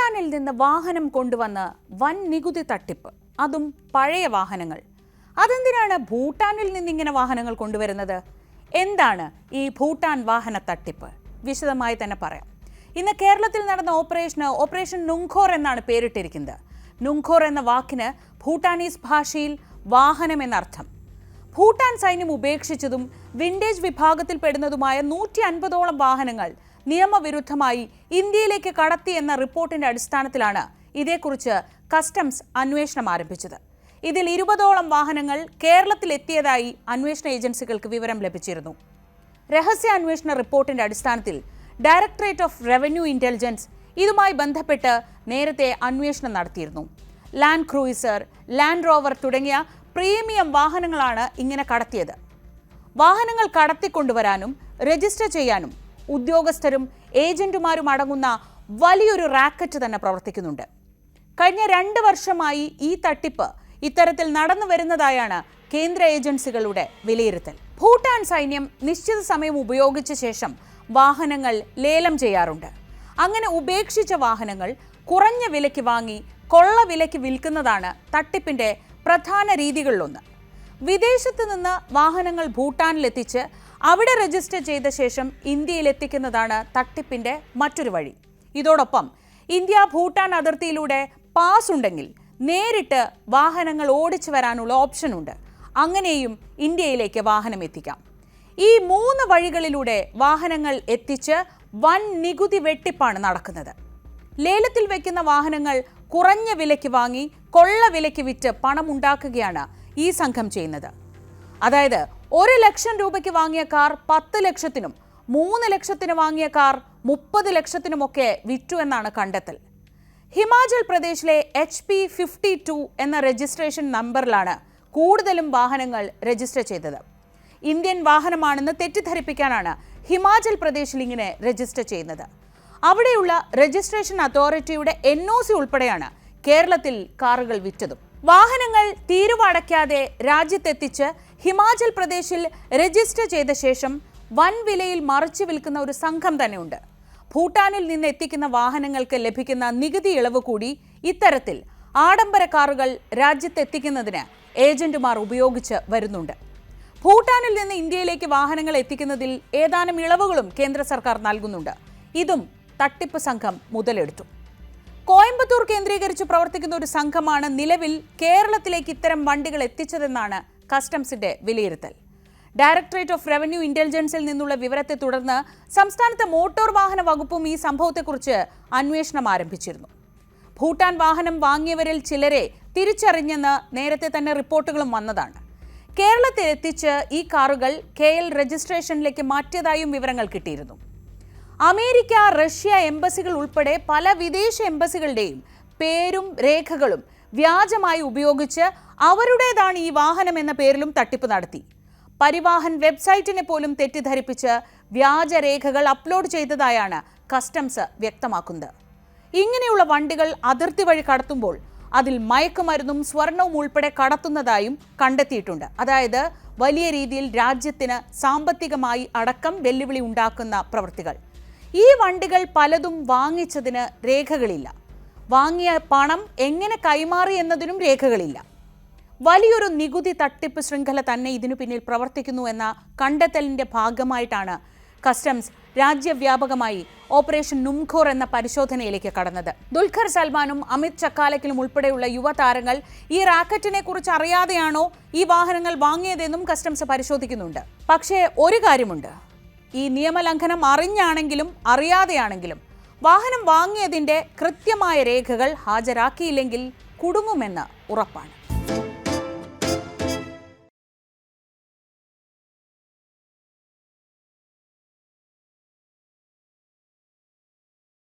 ഭൂട്ടാനിൽ നിന്ന് വാഹനം കൊണ്ടുവന്ന് വൻ നികുതി തട്ടിപ്പ്, അതും പഴയ വാഹനങ്ങൾ. അതെന്തിനാണ് ഭൂട്ടാനിൽ നിന്ന് ഇങ്ങനെ വാഹനങ്ങൾ കൊണ്ടുവരുന്നത്? എന്താണ് ഈ ഭൂട്ടാൻ വാഹന തട്ടിപ്പ്? വിശദമായി തന്നെ പറയാം. ഇന്ന് കേരളത്തിൽ നടന്ന ഓപ്പറേഷൻ നുങ്ഖോർ എന്നാണ് പേരിട്ടിരിക്കുന്നത്. നുങ്ഖോർ എന്ന വാക്കിന് ഭൂട്ടാനീസ് ഭാഷയിൽ വാഹനം എന്നർത്ഥം. ഭൂട്ടാൻ സൈന്യം ഉപേക്ഷിച്ചതും വിൻറ്റേജ് വിഭാഗത്തിൽപ്പെടുന്നതുമായ 150ഓളം വാഹനങ്ങൾ നിയമവിരുദ്ധമായി ഇന്ത്യയിലേക്ക് കടത്തി എന്ന റിപ്പോർട്ടിന്റെ അടിസ്ഥാനത്തിലാണ് ഇതേക്കുറിച്ച് കസ്റ്റംസ് അന്വേഷണം ആരംഭിച്ചത്. ഇതിൽ 20ഓളം വാഹനങ്ങൾ കേരളത്തിലെത്തിയതായി അന്വേഷണ ഏജൻസികൾക്ക് വിവരം ലഭിച്ചിരുന്നു. രഹസ്യാന്വേഷണ റിപ്പോർട്ടിന്റെ അടിസ്ഥാനത്തിൽ ഡയറക്ടറേറ്റ് ഓഫ് റവന്യൂ ഇന്റലിജൻസ് ഇതുമായി ബന്ധപ്പെട്ട് നേരത്തെ അന്വേഷണം നടത്തിയിരുന്നു. ലാൻഡ് ക്രൂയിസർ, ലാൻഡ് റോവർ തുടങ്ങിയ പ്രീമിയം വാഹനങ്ങളാണ് ഇങ്ങനെ കടത്തിയത്. വാഹനങ്ങൾ കടത്തിക്കൊണ്ടുവരാനും രജിസ്റ്റർ ചെയ്യാനും ഉദ്യോഗസ്ഥരും ഏജന്റുമാരും അടങ്ങുന്ന വലിയൊരു റാക്കറ്റ് തന്നെ പ്രവർത്തിക്കുന്നുണ്ട്. കഴിഞ്ഞ 2 വർഷമായി ഈ തട്ടിപ്പ് ഇത്തരത്തിൽ നടന്നു വരുന്നതായാണ് കേന്ദ്ര ഏജൻസികളുടെ വിലയിരുത്തൽ. ഭൂട്ടാൻ സൈന്യം നിശ്ചിത സമയം ഉപയോഗിച്ച ശേഷം വാഹനങ്ങൾ ലേലം ചെയ്യാറുണ്ട്. അങ്ങനെ ഉപേക്ഷിച്ച വാഹനങ്ങൾ കുറഞ്ഞ വിലയ്ക്ക് വാങ്ങി കൊള്ള വിലയ്ക്ക് വിൽക്കുന്നതാണ് തട്ടിപ്പിന്റെ പ്രധാന രീതികളിലൊന്ന്. വിദേശത്ത് നിന്ന് വാഹനങ്ങൾ ഭൂട്ടാനിലെത്തിച്ച് അവിടെ രജിസ്റ്റർ ചെയ്ത ശേഷം ഇന്ത്യയിലെത്തിക്കുന്നതാണ് തട്ടിപ്പിന്റെ മറ്റൊരു വഴി. ഇതോടൊപ്പം ഇന്ത്യ ഭൂട്ടാൻ അതിർത്തിയിലൂടെ പാസ് ഉണ്ടെങ്കിൽ നേരിട്ട് വാഹനങ്ങൾ ഓടിച്ചു വരാനുള്ള ഓപ്ഷനുണ്ട്. അങ്ങനെയും ഇന്ത്യയിലേക്ക് വാഹനം എത്തിക്കാം. ഈ 3 വഴികളിലൂടെ വാഹനങ്ങൾ എത്തിച്ച് വൻ നികുതി വെട്ടിപ്പാണ് നടക്കുന്നത്. ലേലത്തിൽ വയ്ക്കുന്ന വാഹനങ്ങൾ കുറഞ്ഞ വിലയ്ക്ക് വാങ്ങി കൊള്ള വിലയ്ക്ക് വിറ്റ് പണം ഉണ്ടാക്കുകയാണ് ഈ സംഘം ചെയ്യുന്നത്. അതായത് 1 ലക്ഷം രൂപയ്ക്ക് വാങ്ങിയ കാർ 10 ലക്ഷത്തിനും 3 ലക്ഷത്തിന് വാങ്ങിയ കാർ 30 ലക്ഷത്തിനുമൊക്കെ വിറ്റു എന്നാണ് കണ്ടെത്തൽ. ഹിമാചൽ പ്രദേശിലെ HP52 എന്ന രജിസ്ട്രേഷൻ നമ്പറിലാണ് കൂടുതലും വാഹനങ്ങൾ രജിസ്റ്റർ ചെയ്തത്. ഇന്ത്യൻ വാഹനമാണെന്ന് തെറ്റിദ്ധരിപ്പിക്കാനാണ് ഹിമാചൽ പ്രദേശിൽ ഇങ്ങനെ രജിസ്റ്റർ ചെയ്യുന്നത്. അവിടെയുള്ള രജിസ്ട്രേഷൻ അതോറിറ്റിയുടെ NOC ഉൾപ്പെടെയാണ് കേരളത്തിൽ കാറുകൾ വിറ്റതും. വാഹനങ്ങൾ തീരുവ അടയ്ക്കാതെ രാജ്യത്തെത്തിച്ച് ഹിമാചൽ പ്രദേശിൽ രജിസ്റ്റർ ചെയ്ത ശേഷം വൻ വിലയിൽ മറിച്ചു വിൽക്കുന്ന ഒരു സംഘം തന്നെയുണ്ട്. ഭൂട്ടാനിൽ നിന്ന് എത്തിക്കുന്ന വാഹനങ്ങൾക്ക് ലഭിക്കുന്ന നികുതി ഇളവ് കൂടി ഇത്തരത്തിൽ ആഡംബര കാറുകൾ രാജ്യത്തെത്തിക്കുന്നതിന് ഏജന്റുമാർ ഉപയോഗിച്ച് വരുന്നുണ്ട്. ഭൂട്ടാനിൽ നിന്ന് ഇന്ത്യയിലേക്ക് വാഹനങ്ങൾ എത്തിക്കുന്നതിൽ ഏതാനും ഇളവുകളും കേന്ദ്ര സർക്കാർ നൽകുന്നുണ്ട്. ഇതും തട്ടിപ്പ് സംഘം മുതലെടുത്തു. കോയമ്പത്തൂർ കേന്ദ്രീകരിച്ച് പ്രവർത്തിക്കുന്ന ഒരു സംഘമാണ് നിലവിൽ കേരളത്തിലേക്ക് ഇത്തരം വണ്ടികൾ എത്തിച്ചതെന്നാണ് കസ്റ്റംസിന്റെ വിലയിരുത്തൽ. ഡയറക്ടറേറ്റ് ഓഫ് റവന്യൂ ഇന്റലിജൻസിൽ നിന്നുള്ള വിവരത്തെ തുടർന്ന് സംസ്ഥാനത്തെ മോട്ടോർ വാഹന വകുപ്പും ഈ സംഭവത്തെക്കുറിച്ച് അന്വേഷണം ആരംഭിച്ചിരുന്നു. ഭൂട്ടാൻ വാഹനം വാങ്ങിയവരിൽ ചിലരെ തിരിച്ചറിഞ്ഞെന്ന് നേരത്തെ തന്നെ റിപ്പോർട്ടുകളും വന്നതാണ്. കേരളത്തിൽ എത്തിച്ച് ഈ കാറുകൾ KL രജിസ്ട്രേഷനിലേക്ക് മാറ്റിയതായും വിവരങ്ങൾ കിട്ടിയിരുന്നു. അമേരിക്ക, റഷ്യ എംബസികൾ ഉൾപ്പെടെ പല വിദേശ എംബസികളുടെയും പേരും രേഖകളും വ്യാജമായി ഉപയോഗിച്ച് അവരുടേതാണ് ഈ വാഹനം എന്ന പേരിലും തട്ടിപ്പ് നടത്തി. പരിവാഹൻ വെബ്സൈറ്റിനെ പോലും തെറ്റിദ്ധരിപ്പിച്ച് വ്യാജരേഖകൾ അപ്ലോഡ് ചെയ്തതായാണ് കസ്റ്റംസ് വ്യക്തമാക്കുന്നത്. ഇങ്ങനെയുള്ള വണ്ടികൾ അതിർത്തി വഴി കടത്തുമ്പോൾ അതിൽ മയക്കുമരുന്നും സ്വർണവും ഉൾപ്പെടെ കടത്തുന്നതായും കണ്ടെത്തിയിട്ടുണ്ട്. അതായത് വലിയ രീതിയിൽ രാജ്യത്തിന് സാമ്പത്തികമായി അടക്കം വെല്ലുവിളി ഉണ്ടാക്കുന്ന പ്രവൃത്തികൾ. ഈ വണ്ടികൾ പലതും വാങ്ങിച്ചതിന് രേഖകളില്ല. വാങ്ങിയ പണം എങ്ങനെ കൈമാറി എന്നതിനും രേഖകളില്ല. വലിയൊരു നികുതി തട്ടിപ്പ് ശൃംഖല തന്നെ ഇതിനു പിന്നിൽ പ്രവർത്തിക്കുന്നു എന്ന കണ്ടെത്തലിന്റെ ഭാഗമായിട്ടാണ് കസ്റ്റംസ് രാജ്യവ്യാപകമായി ഓപ്പറേഷൻ നുങ്ഖോർ എന്ന പരിശോധനയിലേക്ക് കടന്നത്. ദുൽഖർ സൽമാനും അമിത് ചക്കാലക്കലും ഉൾപ്പെടെയുള്ള യുവതാരങ്ങൾ ഈ റാക്കറ്റിനെ കുറിച്ച് അറിയാതെയാണോ ഈ വാഹനങ്ങൾ വാങ്ങിയതെന്നും കസ്റ്റംസ് പരിശോധിക്കുന്നുണ്ട്. പക്ഷേ ഒരു കാര്യമുണ്ട്, ഈ നിയമലംഘനം അറിഞ്ഞാണെങ്കിലും അറിയാതെയാണെങ്കിലും വാഹനം വാങ്ങിയതിന്റെ കൃത്യമായ രേഖകൾ ഹാജരാക്കിയില്ലെങ്കിൽ കുടുങ്ങുമെന്ന് ഉറപ്പാണ്.